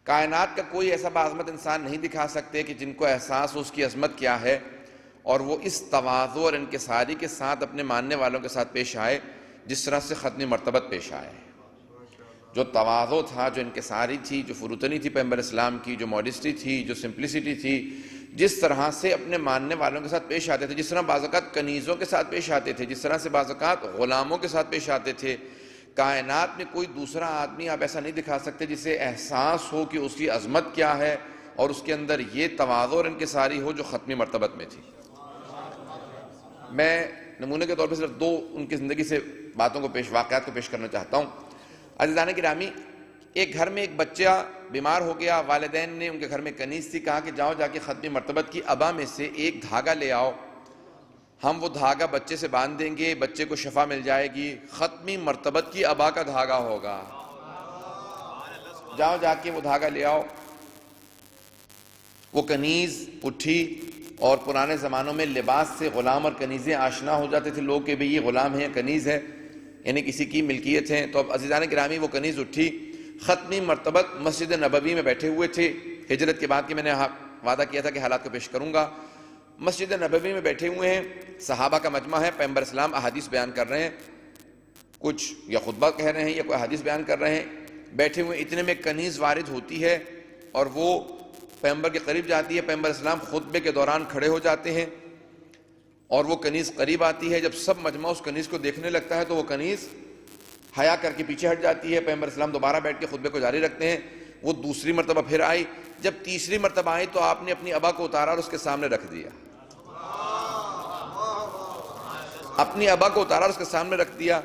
کائنات کا کوئی ایسا باعظمت انسان نہیں دکھا سکتے کہ جن کو احساس ہو اس کی عظمت کیا ہے، اور وہ اس تواضع اور انکساری کے ساتھ اپنے ماننے والوں کے ساتھ پیش آئے جس طرح سے ختم مرتبت پیش آئے۔ جو تواضع تھا، جو انکساری تھی، جو فروتنی تھی پیغمبر اسلام کی، جو موڈسٹی تھی، جو سمپلسٹی تھی، جس طرح سے اپنے ماننے والوں کے ساتھ پیش آتے تھے، جس طرح بعض اوقات کنیزوں کے ساتھ پیش آتے تھے، جس طرح سے بعض اوقات غلاموں کے ساتھ پیش آتے تھے، کائنات میں کوئی دوسرا آدمی آپ ایسا نہیں دکھا سکتے جسے احساس ہو کہ اس کی عظمت کیا ہے اور اس کے اندر یہ تواضع اور انکساری ہو جو ختمی مرتبت میں تھی۔ میں نمونے کے طور پر صرف 2 ان کی زندگی سے باتوں کو واقعات کو پیش کرنا چاہتا ہوں۔ عزیزان گرامی، ایک گھر میں ایک بچہ بیمار ہو گیا، والدین نے، ان کے گھر میں کنیز تھی، کہا کہ جاؤ جا کے ختمی مرتبت کی ابا میں سے ایک دھاگا لے آؤ، ہم وہ دھاگا بچے سے باندھ دیں گے، بچے کو شفا مل جائے گی، ختمی مرتبت کی ابا کا دھاگا ہوگا، جاؤ جا کے وہ دھاگا لے آؤ۔ وہ کنیز اٹھی، اور پرانے زمانوں میں لباس سے غلام اور کنیزیں آشنا ہو جاتے تھے لوگ کہ بھئی یہ غلام ہے یا کنیز ہے، یعنی کسی کی ملکیت ہے۔ تو اب عزیزان گرامی وہ کنیز اٹھی، ختمی مرتبت مسجد نبوی میں بیٹھے ہوئے تھے، ہجرت کے بعد کی میں نے وعدہ کیا تھا کہ حالات کو پیش کروں گا۔ مسجد نبوی میں بیٹھے ہوئے ہیں، صحابہ کا مجمع ہے، پیغمبر اسلام احادیث بیان کر رہے ہیں، کچھ یا خطبہ کہہ رہے ہیں یا کوئی حدیث بیان کر رہے ہیں، بیٹھے ہوئے اتنے میں کنیز وارد ہوتی ہے اور وہ پیغمبر کے قریب جاتی ہے۔ پیغمبر اسلام خطبے کے دوران کھڑے ہو جاتے ہیں اور وہ کنیز قریب آتی ہے۔ جب سب مجمع اس کنیز کو دیکھنے لگتا ہے تو وہ کنیز حیا کر کے پیچھے ہٹ جاتی ہے۔ پیغمبر اسلام دوبارہ بیٹھ کے خطبے کو جاری رکھتے ہیں۔ وہ دوسری مرتبہ پھر آئی، جب تیسری مرتبہ آئی تو آپ نے اپنی ابا کو اتارا اور اس کے سامنے رکھ دیا، اپنی ابا کو اتارا اور اس کے سامنے رکھ دیا۔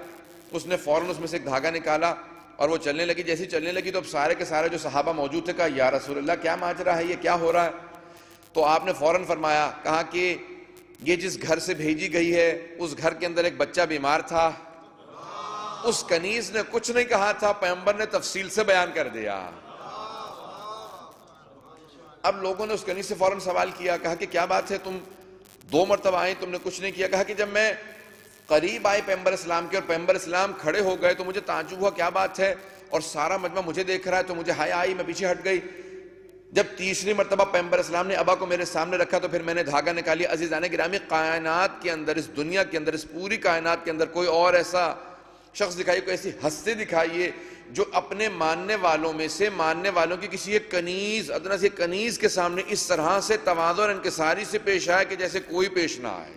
اس نے فوراً اس میں سے ایک دھاگا نکالا اور وہ چلنے لگی۔ جیسی چلنے لگی تو اب سارے کے سارے جو صحابہ موجود تھے کہا یا رسول اللہ کیا ماجرا ہے، یہ کیا ہو رہا ہے؟ تو آپ نے فوراً فرمایا، کہا کہ یہ جس گھر سے بھیجی گئی ہے اس گھر کے اندر ایک بچہ بیمار تھا، اس کنیز نے کچھ نہیں کہا تھا، پیغمبر نے تفصیل سے بیان کر دیا۔ اب لوگوں نے اس کنیز سے فوراً سوال کیا، کہا کہ کیا بات ہے، تم 2 مرتبہ آئیں تم نے کچھ نہیں کیا؟ کہا کہ جب میں قریب آئے پیغمبر اسلام کے اور پیغمبر اسلام کھڑے ہو گئے تو مجھے تعجب ہوا کیا بات ہے، اور سارا مجمع مجھے دیکھ رہا ہے تو مجھے حیا آئی، میں پیچھے ہٹ گئی۔ جب تیسری مرتبہ پیغمبر اسلام نے ابا کو میرے سامنے رکھا تو پھر میں نے دھاگا نکالی۔ عزیزان گرامی، کائنات کے اندر، اس دنیا کے اندر، اس پوری کائنات کے اندر کوئی اور ایسا شخص دکھائیے، کوئی ایسی ہستی دکھائیے جو اپنے ماننے والوں میں سے، ماننے والوں کی کسی ایک کنیز، ادنا سی کنیز کے سامنے اس طرح سے تواضع اور انکساری سے پیش آئے کہ جیسے کوئی پیش نہ آئے۔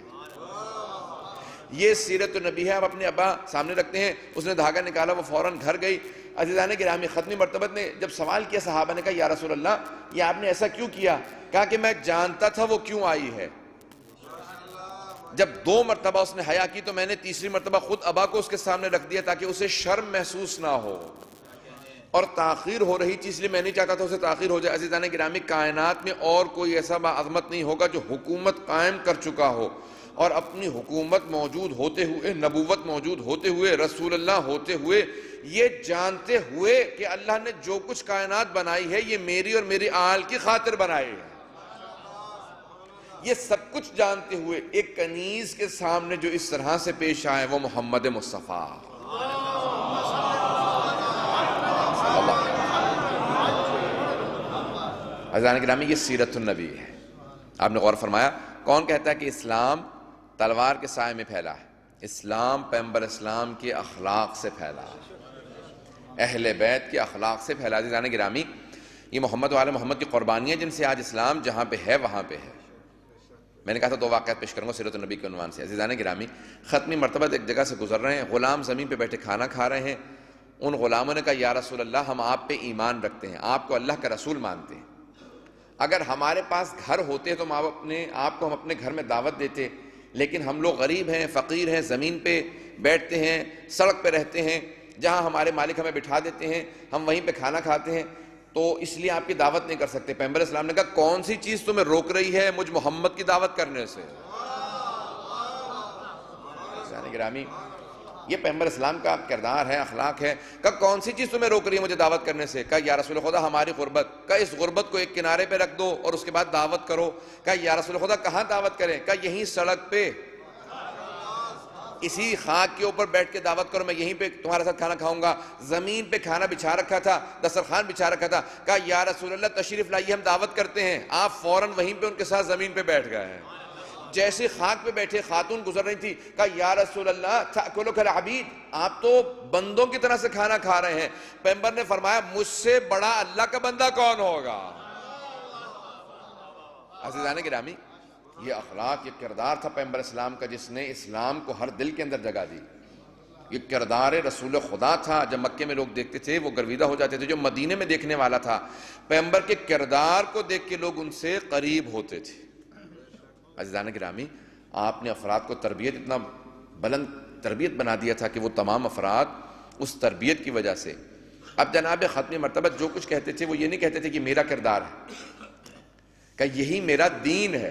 یہ سیرت النبی ہے۔ آپ اپنے ابا سامنے رکھتے ہیں، اس نے دھاگا نکالا، وہ فوراً گھر گئی۔ عزیزان گرامی، ختمی مرتبت نے جب سوال کیا، صحابہ نے کہا یا رسول اللہ یہ آپ نے ایسا کیوں کیا؟ کہا کہ میں جانتا تھا وہ کیوں آئی ہے۔ جب 2 مرتبہ اس نے حیا کی تو میں نے تیسری مرتبہ خود ابا کو اس کے سامنے رکھ دیا تاکہ اسے شرم محسوس نہ ہو، اور تاخیر ہو رہی تھی اس لیے میں نہیں چاہتا تھا اسے تاخیر ہو جائے۔ عزیزان گرامی، کائنات میں اور کوئی ایسا باعظمت نہیں ہوگا جو حکومت قائم کر چکا ہو اور اپنی حکومت موجود ہوتے ہوئے، نبوت موجود ہوتے ہوئے، رسول اللہ ہوتے ہوئے، یہ جانتے ہوئے کہ اللہ نے جو کچھ کائنات بنائی ہے یہ میری اور میری آل کی خاطر بنائی ہے، یہ سب کچھ جانتے ہوئے ایک کنیز کے سامنے جو اس طرح سے پیش آئے وہ محمد مصطفیٰ۔ عزیزان گرامی، یہ سیرت النبی ہے۔ آپ نے غور فرمایا، کون کہتا ہے کہ اسلام تلوار کے سائے میں پھیلا ہے؟ اسلام پیغمبر اسلام کے اخلاق سے پھیلا ہے، اہل بیت کے اخلاق سے پھیلا۔ عزیزان گرامی، یہ محمد و آل محمد کی قربانیاں جن سے آج اسلام جہاں پہ ہے وہاں پہ ہے۔ میں نے کہا تھا 2 واقعات پیش کروں گا سیرت النبی کے عنوان سے۔ عزیزان گرامی، ختمی مرتبہ ایک جگہ سے گزر رہے ہیں، غلام زمین پہ بیٹھے کھانا کھا رہے ہیں۔ ان غلاموں نے کہا یا رسول اللہ ہم آپ پہ ایمان رکھتے ہیں، آپ کو اللہ کا رسول مانتے ہیں، اگر ہمارے پاس گھر ہوتے تو آپ کو ہم اپنے گھر میں دعوت دیتے، لیکن ہم لوگ غریب ہیں، فقیر ہیں، زمین پہ بیٹھتے ہیں، سڑک پہ رہتے ہیں، جہاں ہمارے مالک ہمیں بٹھا دیتے ہیں ہم وہیں پہ کھانا کھاتے ہیں، تو اس لیے آپ کی دعوت نہیں کر سکتے۔ پیغمبر اسلام نے کہا کون سی چیز تمہیں روک رہی ہے مجھ محمد کی دعوت کرنے سے؟ گرامی، یہ پیغمبر اسلام کا کردار ہے، اخلاق ہے۔ کہا کون سی چیز تمہیں روک رہی ہے مجھے دعوت کرنے سے؟ کہا یا رسول خدا ہماری غربت۔ کہا اس غربت کو ایک کنارے پہ رکھ دو اور اس کے بعد دعوت کرو۔ کہا یا رسول خدا کہاں دعوت کریں؟ کہا یہیں سڑک پہ۔ اسی خاک کے اوپر بیٹھ کے دعوت کرو، میں یہیں پہ تمہارے ساتھ کھانا کھاؤں گا۔ زمین پہ کھانا بچھا رکھا تھا، دسترخوان بچھا رکھا تھا، کہا یا رسول اللہ تشریف لائیے ہم دعوت کرتے ہیں، آپ فوراً وہیں پہ ان کے ساتھ زمین پہ بیٹھ گئے ہیں۔ جیسے خاک پہ بیٹھے خاتون گزر رہی تھی، کہا یا رسول اللہ تأکلوا کالعبید، آپ تو بندوں کی طرح سے کھانا کھا رہے ہیں۔ پیغمبر نے فرمایا مجھ سے بڑا اللہ کا بندہ کون ہوگا؟ عزیزان گرامی، یہ اخلاق، یہ کردار تھا پیغمبر اسلام کا جس نے اسلام کو ہر دل کے اندر جگہ دی۔ یہ کردار رسول خدا تھا، جب مکے میں لوگ دیکھتے تھے وہ گرویدہ ہو جاتے تھے، جو مدینے میں دیکھنے والا تھا پیغمبر کے کردار کو دیکھ کے لوگ ان سے قریب ہوتے تھے۔ عزیزان گرامی، آپ نے افراد کو تربیت اتنا بلند تربیت بنا دیا تھا کہ وہ تمام افراد اس تربیت کی وجہ سے اب جناب ختم مرتبہ جو کچھ کہتے تھے وہ یہ نہیں کہتے تھے کہ میرا کردار ہے، کہ یہی میرا دین ہے،